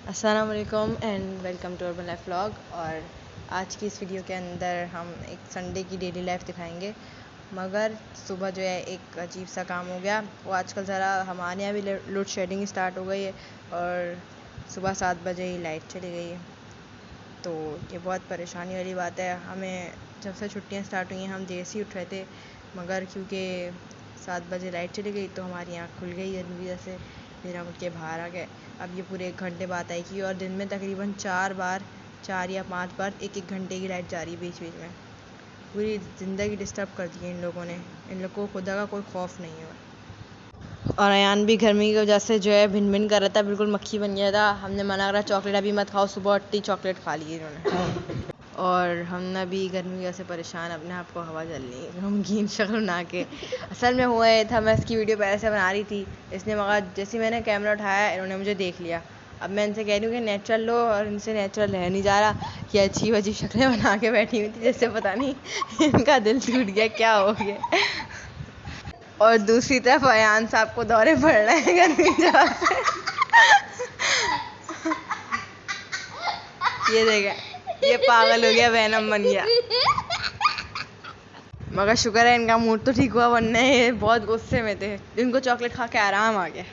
अस्सलाम वालेकुम and welcome to urban life vlog. और आज की इस वीडियो के अंदर हम एक संडे की डेली लाइफ दिखाएंगे। मगर सुबह जो है एक अजीब सा काम हो गया। वो आजकल ज़रा हमारे यहाँ भी लोड शेडिंग स्टार्ट हो गई है और सुबह 7 बजे ही लाइट चली गई है। तो ये बहुत परेशानी वाली बात है। हमें जब से छुट्टियाँ स्टार्ट हुई हैं हम देर से ही उठ रहे थे, मगर क्योंकि 7 बजे लाइट चली गई तो हमारी आँख खुल गई जल्दी वजह से, फिर हम उठ के बाहर आ गए। अब ये पूरे 1 घंटे बाद आएगी और दिन में तकरीबन 4 या 5 बार 1-1 घंटे की लाइट जा रही है बीच बीच में। पूरी ज़िंदगी डिस्टर्ब कर दी है इन लोगों ने। इन लोगों को खुदा का कोई खौफ नहीं है। और अयान भी गर्मी की वजह से जो है भिन भिन कर रहा था, बिल्कुल मक्खी बन गया था। हमने मना करा चॉकलेट अभी मत खाओ, सुबह उठती चॉकलेट खा ली इन्होंने। और हमने भी गर्मी की वजह से परेशान, अपने आप को हवा जल ली गमगीन शक्ल बना के। असल में हुआ ये था, मैं इसकी वीडियो पहले से बना रही थी। इसने मगर जैसे मैंने कैमरा उठाया इन्होंने मुझे देख लिया। अब मैं इनसे कह रही हूँ कि नेचुरल लो, और इनसे नेचुरल रह नहीं जा रहा। कि अजीब अजीब शक्लें बना के बैठी हुई थी, जैसे पता नहीं इनका दिल टूट गया, क्या हो गया। और दूसरी तरफ अयान साहब को दौरे पड़ रहे हैं गर्मी की वजह से। ये देखे, ये पागल हो गया, वैनम बन गया। मगर शुक्र है इनका मूड तो ठीक हुआ, वरना ये बहुत गुस्से में थे। इनको चॉकलेट खा के आराम आ गया।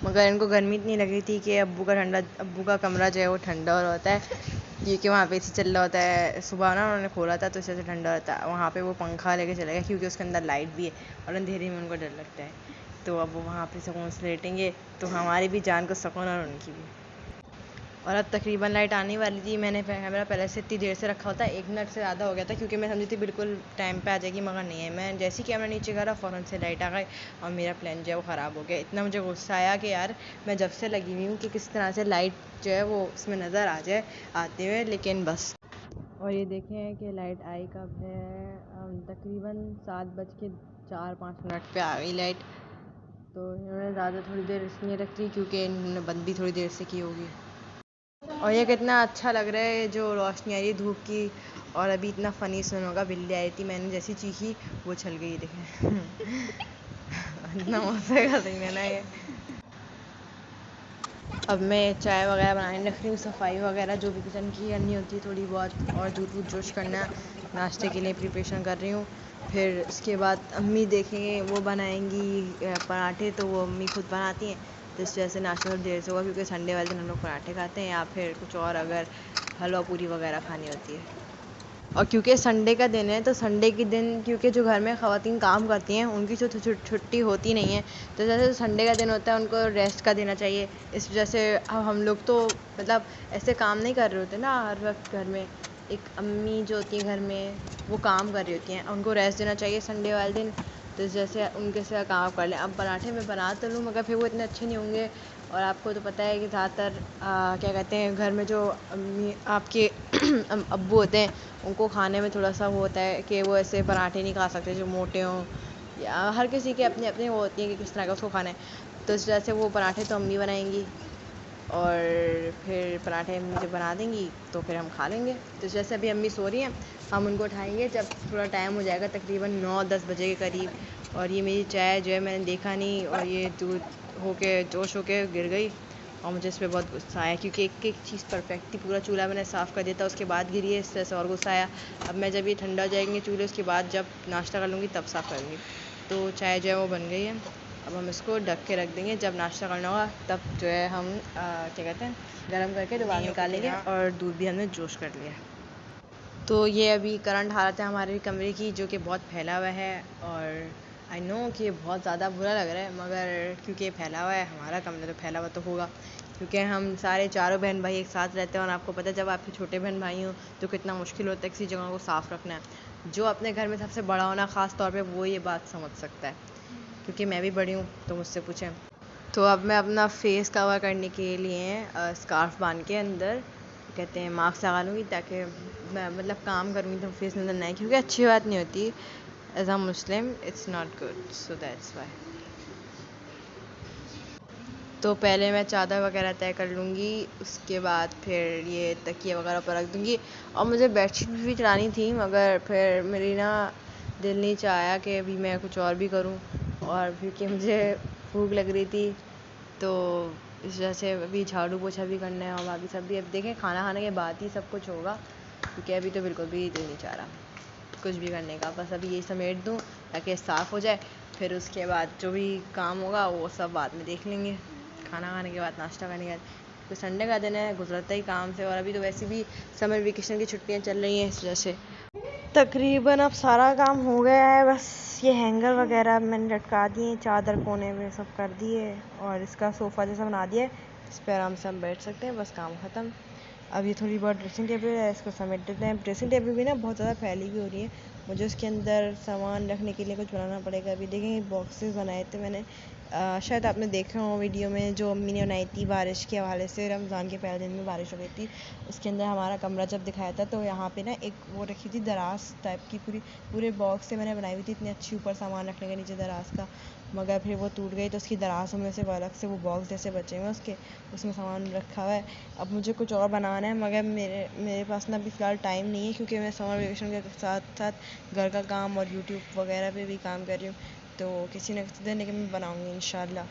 मगर इनको गर्मी इतनी लग रही थी कि अब्बू का कमरा जो है वो ठंडा हो रहा होता है, क्योंकि वहाँ पे एसी चल रहा होता है। सुबह ना उन्होंने खोला था तो इससे ठंडा होता है। वहाँ पे वो पंखा लेके चले गए क्योंकि उसके अंदर लाइट भी है और अंधेरे में उनको डर लगता है। तो अब वो वहाँ पे सुकून से लेटेंगे तो हमारी भी जान को सुकून और उनकी भी। और अब तकरीबन लाइट आने वाली थी। मैंने कैमरा पहले से इतनी देर से रखा होता, 1 मिनट से ज़्यादा हो गया था, क्योंकि मैं समझी थी बिल्कुल टाइम पे आ जाएगी, मगर नहीं है। मैं जैसे ही कैमरा नीचे करा फ़ौरन से लाइट आ गई और मेरा प्लान जो है वो ख़राब हो गया। इतना मुझे गुस्सा आया कि यार मैं जब से लगी हुई हूँ कि किस तरह से लाइट जो है वो उसमें नज़र आ जाए आते हुए, लेकिन बस। और ये देखें कि लाइट आई कब है। तकरीबन 7:04-5 पे आ गई लाइट। तो इन्होंने ज़्यादा थोड़ी देर इसलिए रख ली क्योंकि इन्होंने बंद भी थोड़ी देर से की होगी। और ये कितना अच्छा लग रहा है जो रोशनी आ रही है धूप की। और अभी इतना फ़नी सीन होगा, बिल्ली आई थी, मैंने जैसी चीखी वो चल गई, देखें। इतना मज़े का सीन है ना ये। अब मैं चाय वगैरह बनाने रख रही हूँ, सफाई वगैरह जो भी किचन की करनी होती है थोड़ी बहुत, और दूध वूध जोश करना है। नाश्ते के लिए प्रिपरेशन कर रही हूँ। फिर उसके बाद अम्मी देखेंगे, वो बनाएंगी पराठे, तो वो अम्मी खुद बनाती हैं। तो इस वजह से नाश्ता थोड़ी देर से होगा, क्योंकि संडे वाले दिन हम लोग पराठे खाते हैं या फिर कुछ और, अगर हलवा पूरी वगैरह खानी होती है। और क्योंकि संडे का दिन है तो संडे के दिन क्योंकि जो घर में ख़वातीन काम करती हैं उनकी जो छुट्टी होती नहीं है, तो जैसे संडे का दिन होता है उनको रेस्ट का देना चाहिए। इस वजह से अब हम लोग तो मतलब ऐसे काम नहीं कर रहे होते ना हर वक्त घर में। एक अम्मी जो होती हैं घर में वो काम कर रही होती हैं, उनको रेस्ट देना चाहिए संडे वाले दिन। तो जैसे उनके से काम कर लें। अब पराठे मैं बना तो लूँ, मगर फिर वो इतने अच्छे नहीं होंगे। और आपको तो पता है कि ज़्यादातर क्या कहते हैं, घर में जो अम्मी आपके अब्बू होते हैं उनको खाने में थोड़ा सा वो होता है कि वो ऐसे पराठे नहीं खा सकते जो मोटे हों, या हर किसी के अपने अपने वो होती है कि किस तरह का उसको खाना है। तो इस वजह से वो पराठे तो अम्मी बनाएंगी और फिर पराठे अम्मी जब बना देंगी तो फिर हम खा लेंगे। तो जैसे अभी अम्मी सो रही हैं, हम उनको उठाएंगे जब थोड़ा टाइम हो जाएगा, तकरीबन 9-10 बजे के करीब। और ये मेरी चाय जो है मैंने देखा नहीं, और ये दूध होके जोश होके गिर गई। और मुझे इस पर बहुत गुस्सा आया, क्योंकि एक एक चीज़ परफेक्ट थी, पूरा चूल्हा मैंने साफ़ कर दिया था, उसके बाद गिरी है, इस तरह से और गुस्सा आया। अब मैं जब ये ठंडा हो जाएंगे चूल्हे, उसके बाद जब नाश्ता कर लूँगी तब साफ़ करूँगी। तो चाय जो है वो बन गई है। अब हम इसको ढक के रख देंगे, जब नाश्ता करना होगा तब जो है हम क्या कहते हैं गरम करके दोबारा निकालेंगे। और दूध भी हमने जोश कर लिया। तो ये अभी करंट हालत है हमारे कमरे की, जो कि बहुत फैला हुआ है। और आई नो कि ये बहुत ज़्यादा बुरा लग रहा है, मगर क्योंकि ये फैला हुआ है, हमारा कमरा तो फैला हुआ तो होगा, क्योंकि हम सारे चारों बहन भाई एक साथ रहते हैं। और आपको पता है जब आपके छोटे बहन भाई हों तो कितना मुश्किल होता है किसी जगह को साफ़ रखना। जो अपने घर में सबसे बड़ा होना, ख़ास तौर पे वो ये बात समझ सकता है, क्योंकि मैं भी बड़ी हूँ, तो मुझसे पूछें। तो अब मैं अपना फेस कवर करने के लिए स्कार्फ बांध के अंदर कहते हैं मास्क लगा लूँगी, ताकि मैं मतलब काम करूँगी तो फेस नज़र ना आए, क्योंकि अच्छी बात नहीं होती। As a Muslim it's not good, so that's why. तो पहले मैं चादर वगैरह तय कर लूँगी, उसके बाद फिर ये तकिए वगैरह पर रख दूँगी। और मुझे बेडशीट भी चढ़ानी थी, मगर फिर मेरी ना दिल नहीं चाहा कि अभी मैं कुछ और भी करूँ, और क्योंकि मुझे भूख लग रही थी, तो इस वजह से अभी झाड़ू पोछा भी करना है और बाकी सब भी अब देखें खाना खाने के बाद ही सब कुछ होगा, क्योंकि अभी तो बिल्कुल भी दिल नहीं चाह रहा कुछ भी करने का। बस अभी यही समेट दूँ ताकि साफ़ हो जाए, फिर उसके बाद जो भी काम होगा वो सब बाद में देख लेंगे, खाना खाने के बाद, नाश्ता करने के बाद। तो संडे का दिन है, गुजरता ही काम से, और अभी तो वैसे भी समर वेकेशन की छुट्टियां चल रही हैं, इस वजह से तकरीबन अब सारा काम हो गया है। बस ये हैंगर वगैरह मैंने लटका दिए, चादर कोने में सब कर दिए, और इसका सोफ़ा जैसा बना दिया है, इस पर आराम से हम बैठ सकते हैं। बस काम ख़त्म। अब ये थोड़ी बहुत ड्रेसिंग टेबल है, इसको समेट देते हैं। ड्रेसिंग टेबल भी ना बहुत ज़्यादा फैली हुई हो रही है, मुझे उसके अंदर सामान रखने के लिए कुछ बनाना पड़ेगा। अभी देखेंगे बॉक्सेस बनाए थे मैंने, शायद आपने देखा हो वीडियो में जो अम्मी ने बनाई थी बारिश के हवाले से, रमज़ान के पहले दिन में बारिश हो गई थी, उसके अंदर हमारा कमरा जब दिखाया था तो यहाँ पे ना एक वो रखी थी दराज टाइप की, पूरे बॉक्स से मैंने बनाई हुई थी, इतनी अच्छी, ऊपर सामान रखने के नीचे दराज का, मगर फिर वो टूट गई तो उसकी दराज़ों में से वो अलग से वो बॉक्स जैसे बचे हुए उसके, उसमें सामान रखा हुआ है। अब मुझे कुछ और बनाना है, मगर मेरे पास ना अभी फ़िलहाल टाइम नहीं है, क्योंकि मैं समर वेकेशन के साथ साथ घर का काम और यूट्यूब वगैरह पे भी काम कर रही हूँ, तो किसी न किसी दिन लेकिन मैं बनाऊँगी इंशाल्लाह।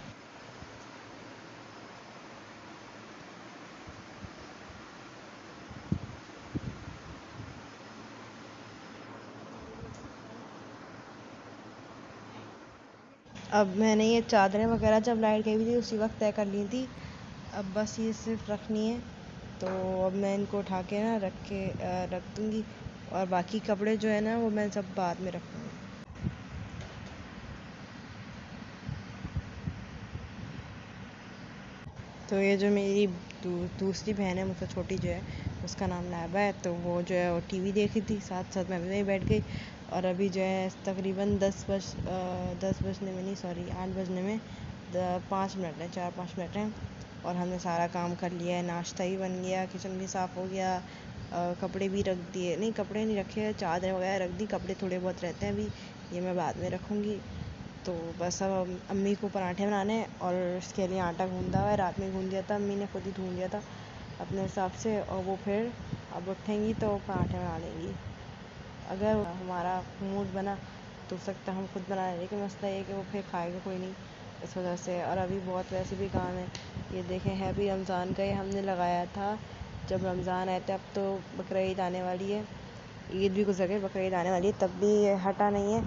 अब मैंने ये चादरें वगैरह जब लाइट गई हुई थी उसी वक्त तय कर ली थी, अब बस ये सिर्फ रखनी है, तो अब मैं इनको उठा के ना रख दूँगी, और बाकी कपड़े जो है ना वो मैं सब बाद में रखूँगी। तो ये जो मेरी दूसरी बहन है, मुझसे छोटी जो है, उसका नाम नायबा है, तो वो जो है वो टीवी देख रही थी, साथ साथ मैं भी वहीं बैठ गई, और अभी जो है तकरीबन 10 बजने में नहीं, सॉरी 8 बजने में 5 मिनट हैं, 4-5 मिनट हैं, और हमने सारा काम कर लिया है। नाश्ता भी बन गया, किचन भी साफ़ हो गया, कपड़े भी रख दिए, नहीं कपड़े नहीं रखे, चादरें वगैरह रख दी, कपड़े थोड़े बहुत रहते हैं अभी, ये मैं बाद में रखूँगी। तो बस अब अम्मी को पराठे बनाने हैं, और उसके लिए आटा गूँधा हुआ है, रात में गूँध दिया था अम्मी ने, खुद ही ढूँढ लिया था अपने हिसाब से, और वो फिर अब उठेंगी तो पराठे बना लेंगी। अगर हमारा मूड बना तो सकता हम खुद बना लें, लेकिन मसला ये है कि वो फिर खाएगा कोई नहीं, इस वजह से। और अभी बहुत वैसे भी काम है, ये देखें है भी रमज़ान का, ये हमने लगाया था जब रमज़ान आया था, अब तो बकरा ईद आने वाली है, ईद भी गुजर गई, बकरा ईद आने वाली है, तब भी ये हटा नहीं है,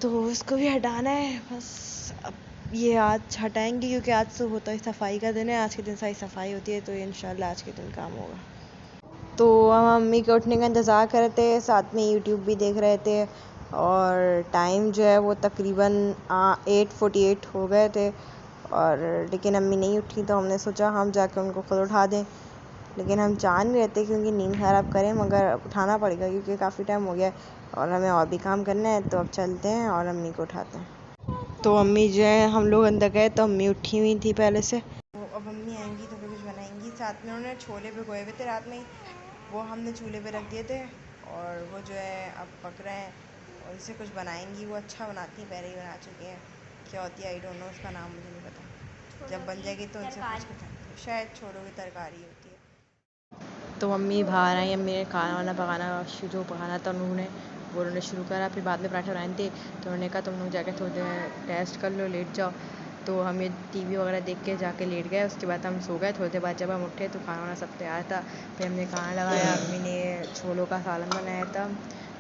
तो इसको भी हटाना है। बस अब ये आज हटाएंगे, क्योंकि आज से होता है सफाई का दिन है, आज के दिन सारी सफाई होती है, तो ये इंशाल्लाह आज के दिन काम होगा। तो हम मम्मी के उठने का इंतज़ार कर रहे थे, साथ में यूट्यूब भी देख रहे थे, और टाइम जो है वो तकरीबन 8:48 हो गए थे, और लेकिन अम्मी नहीं उठी, तो हमने सोचा हम जाके उनको खुद उठा दें, लेकिन हम चाह नहीं रहते कि उनकी नींद ख़राब करें, मगर उठाना पड़ेगा क्योंकि काफ़ी टाइम हो गया है और हमें और भी काम करना है, तो अब चलते हैं और अम्मी को उठाते हैं। तो अम्मी जो है, हम लोग अंदर गए तो अम्मी उठी हुई थी पहले से, तो अब अम्मी आएंगी तो फिर कुछ बनाएंगी। साथ में उन्होंने छोले भिगोए हुए थे रात में ही, वो हमने चूल्हे पे रख दिए थे, और वो जो है अब पक रहे हैं, और इससे कुछ बनाएंगी। वो अच्छा बनाती हैं, पहले ही बना चुकी हैं, क्या होती है आई डोंट नो, उसका नाम मुझे नहीं पता, जब बन जाएगी तो उनसे पूछ के, शायद छोलों की तरकारी होती है। तो मम्मी बाहर आई, अम्मी ने खाना वाना पकाना, जो पकाना था उन्होंने शुरू करा, फिर बाद में पराठे बनाए थे, तो उन्होंने कहा तुम लोग जाके थोड़ी देर टेस्ट कर लो, लेट जाओ, तो हमें टीवी वगैरह देख के जाके लेट गए। उसके बाद हम सो गए, थोड़ी देर बाद जब हम उठे तो खाना वाना सब तैयार था, फिर हमने खाना लगाया, अम्मी ने छोलों का सालन बनाया था,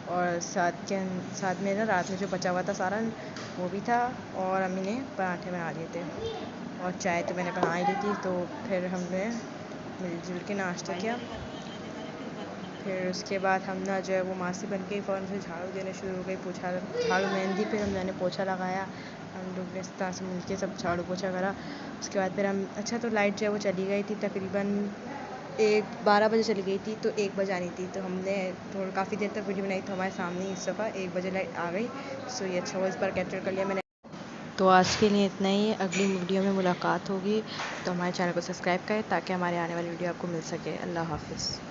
और साथ में ना रात में जो बचा हुआ था सालन वो भी था, और अम्मी ने पराठे बना लिए थे, और चाय तो मैंने बना ही ली थी, तो फिर हमने मिलजुल के नाश्ता किया। फिर उसके बाद हम ना जो है वो मासी बन के फ़ौरन से झाड़ू देना शुरू हो गई, पोछा झाड़ू मेहंदी, फिर मैंने पोछा लगाया, हम लोग ने इस तरह से मिल के सब झाड़ू पोछा करा। उसके बाद फिर हम तो लाइट जो है वो चली गई थी, तकरीबन 12 बजे चली गई थी, तो 1 बजे आनी थी, तो हमने थोड़ा काफ़ी देर तक वीडियो बनाई, तो हमारे सामने ही इस दफ़ा 1 बजे लाइट आ गई, सो ये अच्छा हुआ, इस पर कैप्चर कर लिया मैंने। तो आज के लिए इतना ही, अगली वीडियो में मुलाकात होगी, तो हमारे चैनल को सब्सक्राइब करें ताकि हमारे आने वाली वीडियो आपको मिल सके। अल्लाह हाफ़िज़।